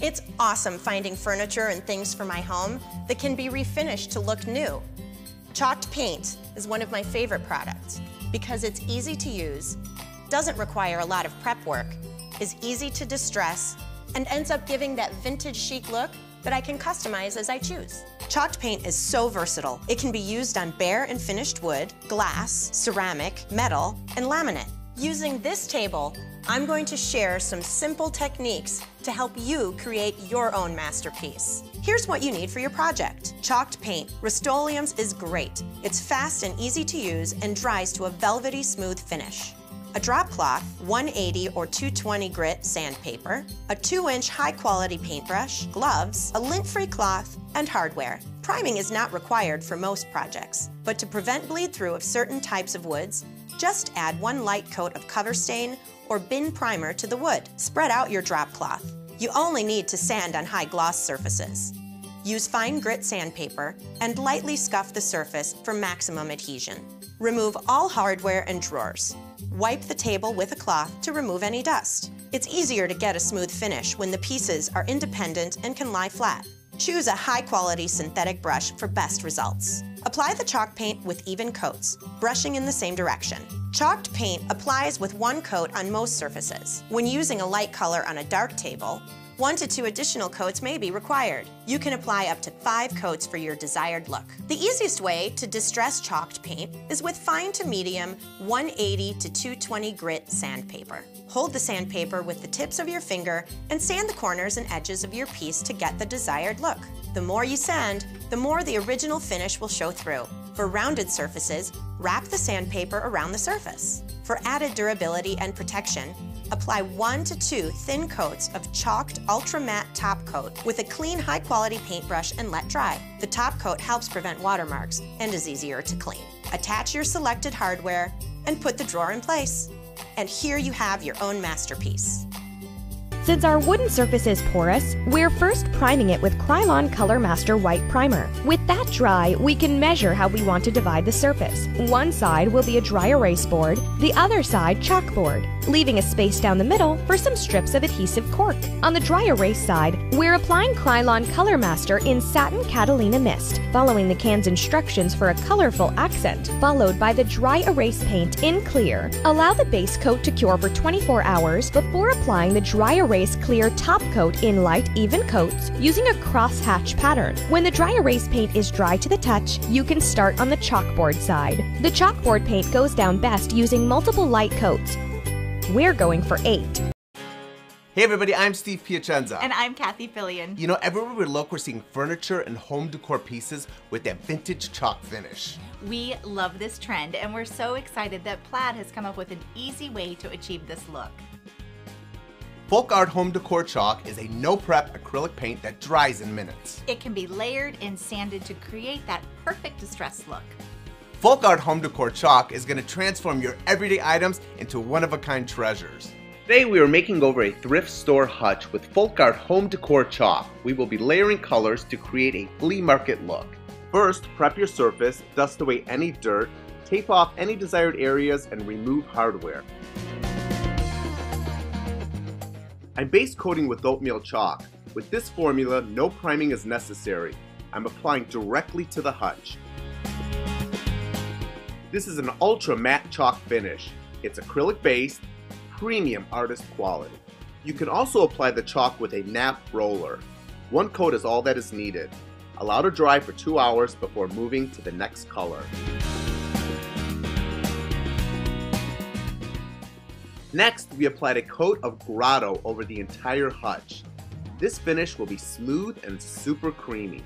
It's awesome finding furniture and things for my home that can be refinished to look new. Chalked paint is one of my favorite products because it's easy to use, doesn't require a lot of prep work, is easy to distress, and ends up giving that vintage chic look that I can customize as I choose. Chalked paint is so versatile. It can be used on bare and finished wood, glass, ceramic, metal, and laminate. Using this table, I'm going to share some simple techniques to help you create your own masterpiece. Here's what you need for your project. Chalked paint. Rustoleum's is great. It's fast and easy to use and dries to a velvety smooth finish. A drop cloth, 180 or 220 grit sandpaper, a 2-inch high-quality paintbrush, gloves, a lint-free cloth, and hardware. Priming is not required for most projects, but to prevent bleed-through of certain types of woods, just add 1 light coat of cover stain or bin primer to the wood. Spread out your drop cloth. You only need to sand on high-gloss surfaces. Use fine grit sandpaper and lightly scuff the surface for maximum adhesion. Remove all hardware and drawers. Wipe the table with a cloth to remove any dust. It's easier to get a smooth finish when the pieces are independent and can lie flat. Choose a high-quality synthetic brush for best results. Apply the chalk paint with even coats, brushing in the same direction. Chalked paint applies with 1 coat on most surfaces. When using a light color on a dark table, 1 to 2 additional coats may be required. You can apply up to 5 coats for your desired look. The easiest way to distress chalked paint is with fine to medium 180 to 220 grit sandpaper. Hold the sandpaper with the tips of your finger and sand the corners and edges of your piece to get the desired look. The more you sand, the more the original finish will show through. For rounded surfaces, wrap the sandpaper around the surface. For added durability and protection, apply 1 to 2 thin coats of chalked ultra matte top coat with a clean, high-quality paintbrush and let dry. The top coat helps prevent watermarks and is easier to clean. Attach your selected hardware and put the drawer in place. And here you have your own masterpiece. Since our wooden surface is porous, we're first priming it with Krylon Color Master White Primer. With that dry, we can measure how we want to divide the surface. One side will be a dry erase board, the other side chalkboard, leaving a space down the middle for some strips of adhesive cork. On the dry erase side, we're applying Krylon Color Master in Satin Catalina Mist, following the can's instructions for a colorful accent, followed by the dry erase paint in clear. Allow the base coat to cure for 24 hours before applying the dry erase clear top coat in light, even coats using a cross-hatch pattern. When the dry erase paint is dry to the touch, you can start on the chalkboard side. The chalkboard paint goes down best using multiple light coats. We're going for 8. Hey everybody, I'm Steve Piacenza. And I'm Kathy Fillion. You know, everywhere we look, we're seeing furniture and home decor pieces with that vintage chalk finish. We love this trend, and we're so excited that Plaid has come up with an easy way to achieve this look. FolkArt Home Decor Chalk is a no-prep acrylic paint that dries in minutes. It can be layered and sanded to create that perfect distressed look. FolkArt Home Decor Chalk is going to transform your everyday items into one-of-a-kind treasures. Today we are making over a thrift store hutch with FolkArt Home Decor Chalk. We will be layering colors to create a flea market look. First, prep your surface, dust away any dirt, tape off any desired areas, and remove hardware. I'm base coating with oatmeal chalk. With this formula, no priming is necessary. I'm applying directly to the hutch. This is an ultra matte chalk finish. It's acrylic based, premium artist quality. You can also apply the chalk with a nap roller. 1 coat is all that is needed. Allow to dry for 2 hours before moving to the next color. Next, we applied a coat of grotto over the entire hutch. This finish will be smooth and super creamy.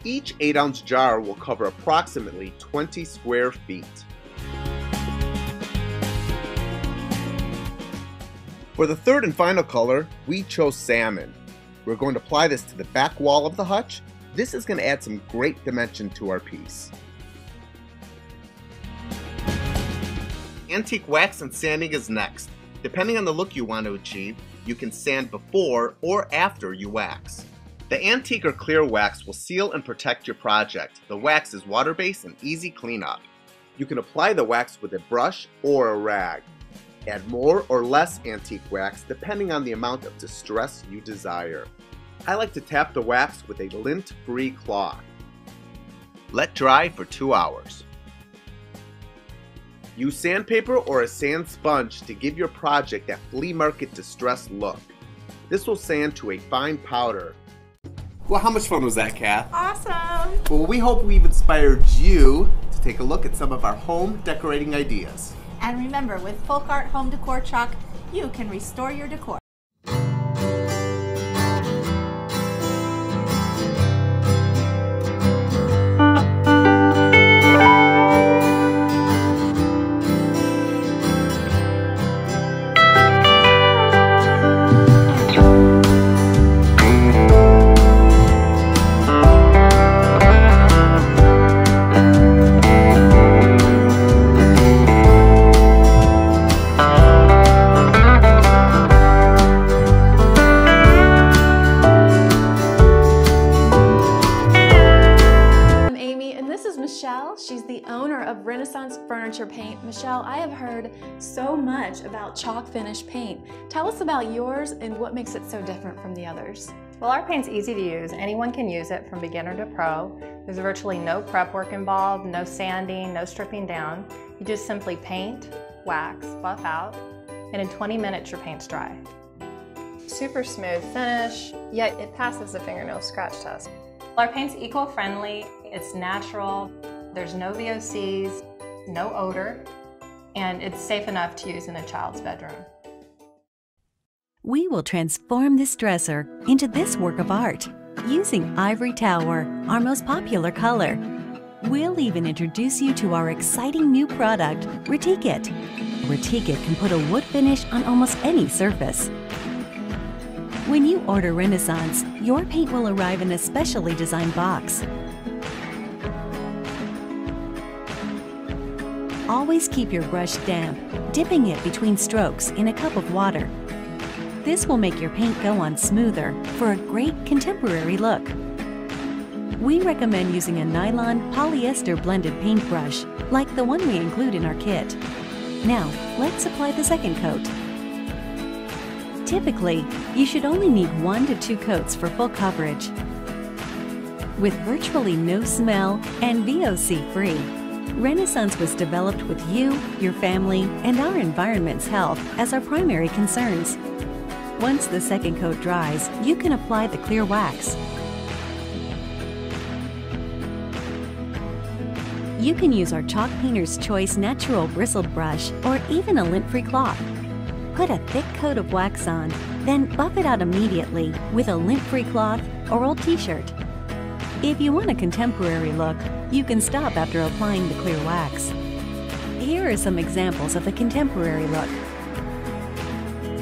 Each 8-ounce jar will cover approximately 20 square feet. For the third and final color, we chose salmon. We're going to apply this to the back wall of the hutch. This is going to add some great dimension to our piece. Antique wax and sanding is next. Depending on the look you want to achieve, you can sand before or after you wax. The antique or clear wax will seal and protect your project. The wax is water-based and easy cleanup. You can apply the wax with a brush or a rag. Add more or less antique wax depending on the amount of distress you desire. I like to tap the wax with a lint-free cloth. Let dry for 2 hours. Use sandpaper or a sand sponge to give your project that flea market distressed look. This will sand to a fine powder. Well, how much fun was that, Kath? Awesome! Well, we hope we've inspired you to take a look at some of our home decorating ideas. And remember, with FolkArt Home Decor Chalk, you can restore your decor. She's the owner of Renaissance Furniture Paint. Michelle, I have heard so much about chalk finish paint. Tell us about yours and what makes it so different from the others. Well, our paint's easy to use. Anyone can use it from beginner to pro. There's virtually no prep work involved, no sanding, no stripping down. You just simply paint, wax, buff out, and in 20 minutes your paint's dry. Super smooth finish, yet it passes the fingernail scratch test. Our paint's eco-friendly, it's natural. There's no VOCs, no odor, and it's safe enough to use in a child's bedroom. We will transform this dresser into this work of art using ivory tower, our most popular color. We'll even introduce you to our exciting new product, Retique. Retique can put a wood finish on almost any surface. When you order Renaissance, your paint will arrive in a specially designed box. Always keep your brush damp, dipping it between strokes in a cup of water. This will make your paint go on smoother for a great contemporary look. We recommend using a nylon polyester blended paintbrush like the one we include in our kit. Now, let's apply the second coat. Typically, you should only need 1 to 2 coats for full coverage. With virtually no smell and VOC-free, Renaissance was developed with you, your family, and our environment's health as our primary concerns. Once the second coat dries, you can apply the clear wax. You can use our Chalk Painter's Choice natural bristled brush or even a lint-free cloth. Put a thick coat of wax on, then buff it out immediately with a lint-free cloth or old t-shirt. If you want a contemporary look, you can stop after applying the clear wax. Here are some examples of a contemporary look.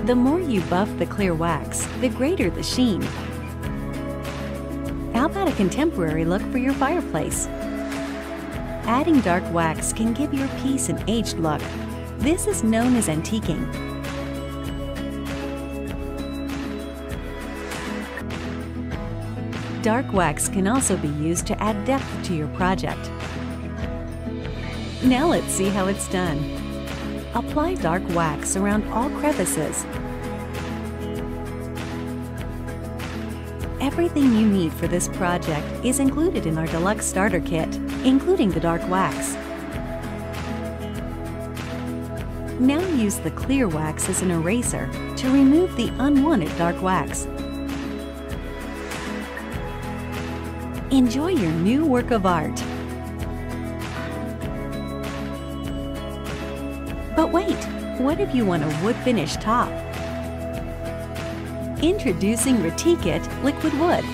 The more you buff the clear wax, the greater the sheen. How about a contemporary look for your fireplace? Adding dark wax can give your piece an aged look. This is known as antiquing. Dark wax can also be used to add depth to your project. Now let's see how it's done. Apply dark wax around all crevices. Everything you need for this project is included in our deluxe starter kit, including the dark wax. Now use the clear wax as an eraser to remove the unwanted dark wax. Enjoy your new work of art. But wait, what if you want a wood finish top? Introducing Retique Liquid Wood.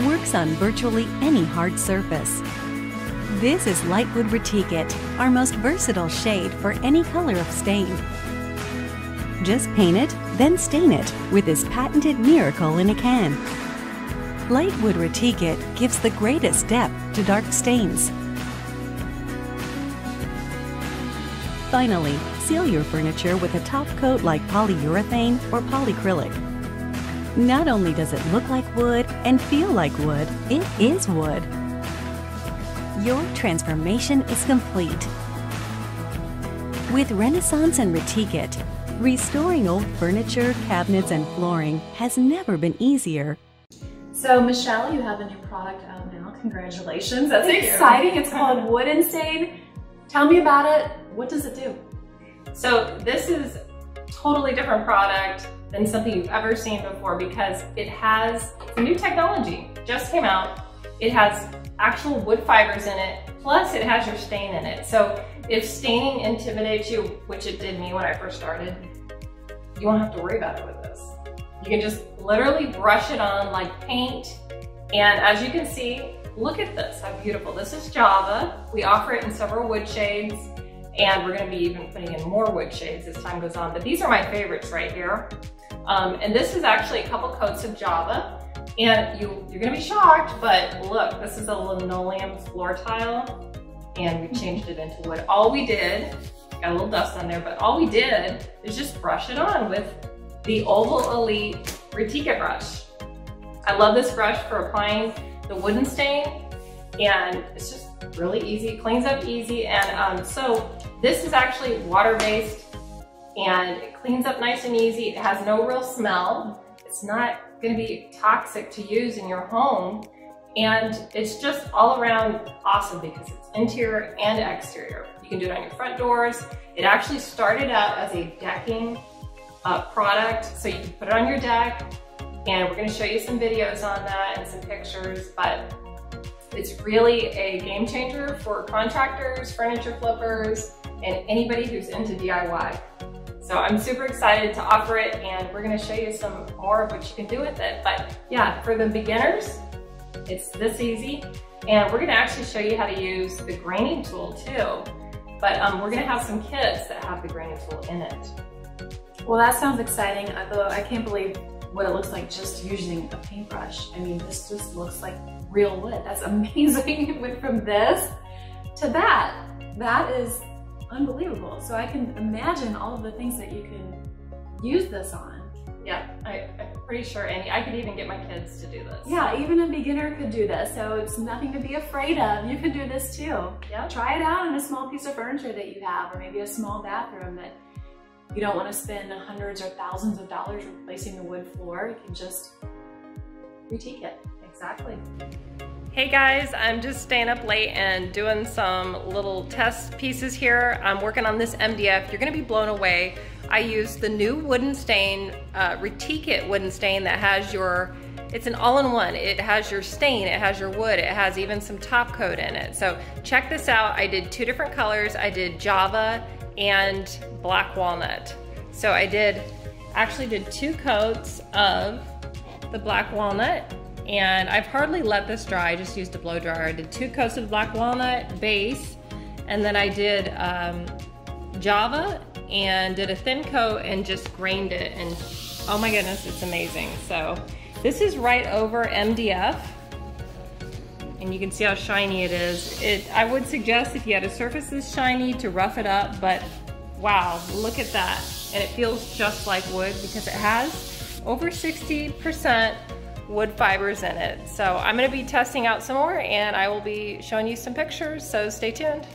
Works on virtually any hard surface. This is Lightwood Retique, our most versatile shade for any color of stain. Just paint it, then stain it with this patented miracle in a can. Lightwood Retique gives the greatest depth to dark stains. Finally, seal your furniture with a top coat like polyurethane or polyacrylic. Not only does it look like wood and feel like wood, it is wood. Your transformation is complete. With Renaissance and Retique, restoring old furniture, cabinets, and flooring has never been easier. So Michelle, you have a new product out now. Congratulations. That's Thank exciting. you. It's called Wood and Stain. Tell me about it. What does it do? So this is a totally different product than something you've ever seen before because it has a new technology, just came out. It has actual wood fibers in it, plus it has your stain in it. So if staining intimidates you, which it did me when I first started, you won't have to worry about it with this. You can just literally brush it on like paint. And as you can see, look at this, how beautiful. This is Java. We offer it in several wood shades, and we're gonna be even putting in more wood shades as time goes on. But these are my favorites right here. And this is actually a couple coats of Java. And you're gonna be shocked, but look, this is a linoleum floor tile, and we changed it into wood. All we did, got a little dust on there, but all we did is just brush it on with the Oval Elite Retique brush. I love this brush for applying the wooden stain, and it's just really easy, cleans up easy. And so this is actually water-based, and it cleans up nice and easy. It has no real smell. It's not gonna be toxic to use in your home. And it's just all around awesome because it's interior and exterior. You can do it on your front doors. It actually started out as a decking product, so you can put it on your deck, and we're gonna show you some videos on that and some pictures, but it's really a game changer for contractors, furniture flippers, and anybody who's into DIY. So I'm super excited to offer it, and we're gonna show you some more of what you can do with it. But yeah, for the beginners, it's this easy. And we're gonna actually show you how to use the graining tool too. But we're gonna have some kits that have the graining tool in it. Well, that sounds exciting, although I can't believe what it looks like just using a paintbrush. I mean, this just looks like real wood. That's amazing. It went from this to that. That is unbelievable. So I can imagine all of the things that you can use this on. Yeah, I'm pretty sure, and I could even get my kids to do this. Yeah, even a beginner could do this, so it's nothing to be afraid of. You can do this too. Yeah. Try it out on a small piece of furniture that you have, or maybe a small bathroom that you don't want to spend hundreds or thousands of dollars replacing the wood floor. You can just retique it. Exactly. Hey guys, I'm just staying up late and doing some little test pieces here. I'm working on this MDF. You're gonna be blown away. I used the new wooden stain, Retique wooden stain that has your, it's an all-in-one. It has your stain, it has your wood, it has even some top coat in it. So check this out. I did 2 different colors. I did Java and black walnut. So I actually did 2 coats of the black walnut, and I've hardly let this dry. I just used a blow dryer. I did 2 coats of black walnut base, and then I did Java and did a thin coat and just grained it, and oh my goodness, it's amazing. So this is right over MDF, and you can see how shiny it is. I would suggest if you had a surface this shiny to rough it up, but wow, look at that. And it feels just like wood because it has over 60% wood fibers in it. So I'm gonna be testing out some more, and I will be showing you some pictures, so stay tuned.